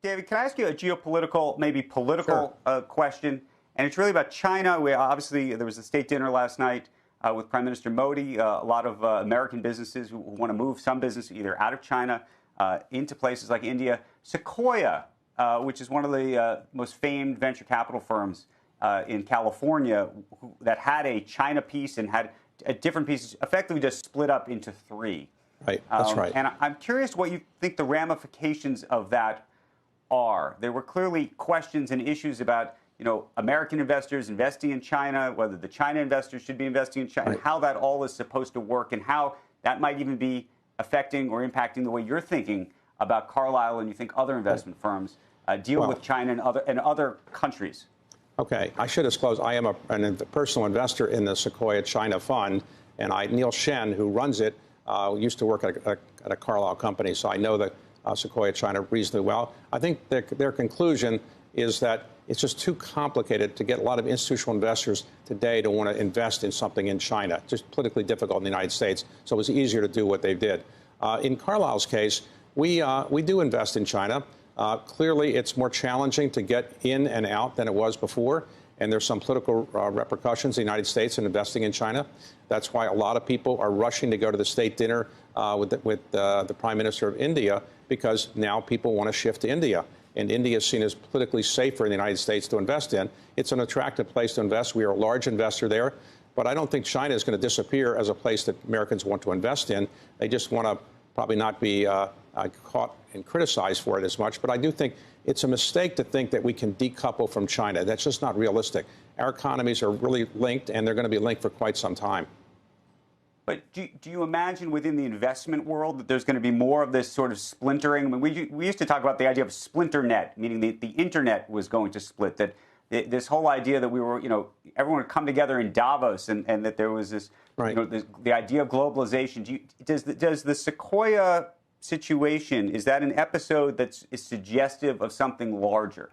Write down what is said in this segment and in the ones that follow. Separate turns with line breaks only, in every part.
David, can I ask you a geopolitical, maybe political question? And it's really about China. Obviously, there was a state dinner last night with Prime Minister Modi. A lot of American businesses who want to move some business either out of China into places like India. Sequoia, which is one of the most famed venture capital firms in California, that had a China piece and had different pieces, effectively just split up into three.
Right, that's right.
And I'm curious what you think the ramifications of that are. There were clearly questions and issues about, American investors investing in China, whether the China investors should be investing in China, and how that all is supposed to work, and how that might even be affecting or impacting the way you're thinking about Carlyle and you think other investment firms deal with China and other countries.
Okay, I should disclose I am a personal investor in the Sequoia China Fund, and Neil Shen, who runs it, used to work at a Carlyle company, so I know the Sequoia China reasonably well. I think their conclusion is that it's just too complicated to get a lot of institutional investors today to want to invest in something in China. Just politically difficult in the United States, so it was easier to do what they did. In Carlyle's case, we do invest in China. Clearly, it's more challenging to get in and out than it was before, and there's some political repercussions in the United States in investing in China. That's why a lot of people are rushing to go to the state dinner with the Prime Minister of India, because now people want to shift to India. And India is seen as politically safer in the United States to invest in. It's an attractive place to invest. We are a large investor there. But I don't think China is going to disappear as a place that Americans want to invest in. They just want to probably not be caught and criticized for it as much. But I do think it's a mistake to think that we can decouple from China. That's just not realistic. Our economies are really linked, and they're going to be linked for quite some time.
But do you imagine within the investment world that there's going to be more of this sort of splintering? I mean, we used to talk about the idea of splinter net, meaning the internet was going to split, that this whole idea that we were, everyone would come together in Davos, and that there was this, the idea of globalization. Does the Sequoia situation, is that an episode that is suggestive of something larger?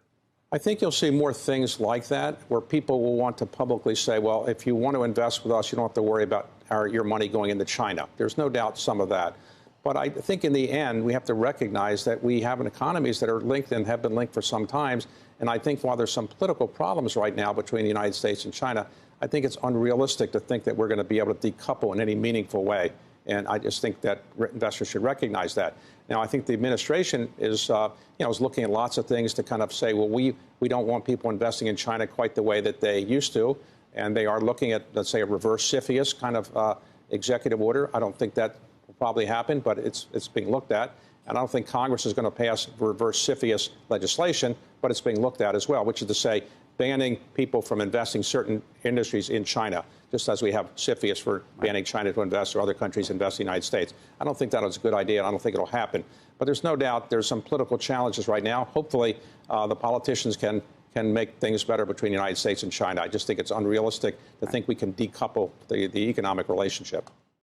I think you'll see more things like that, where people will want to publicly say, well, if you want to invest with us, you don't have to worry about your money going into China. There's no doubt some of that. But I think in the end, we have to recognize that we have economies that are linked and have been linked for some times. And I think while there's some political problems right now between the United States and China, I think it's unrealistic to think that we're going to be able to decouple in any meaningful way. And I just think that investors should recognize that. Now, I think the administration is looking at lots of things to kind of say, well, we don't want people investing in China quite the way that they used to. And they are looking at, let's say, a reverse CFIUS kind of executive order. I don't think that will probably happen, but it's being looked at. And I don't think Congress is going to pass reverse CFIUS legislation, but it's being looked at as well, which is to say banning people from investing certain industries in China, just as we have CFIUS for banning China to invest or other countries invest in the United States. I don't think that is a good idea, and I don't think it'll happen. But there's no doubt there's some political challenges right now. Hopefully, the politicians can make things better between the United States and China. I just think it's unrealistic to think we can decouple the economic relationship.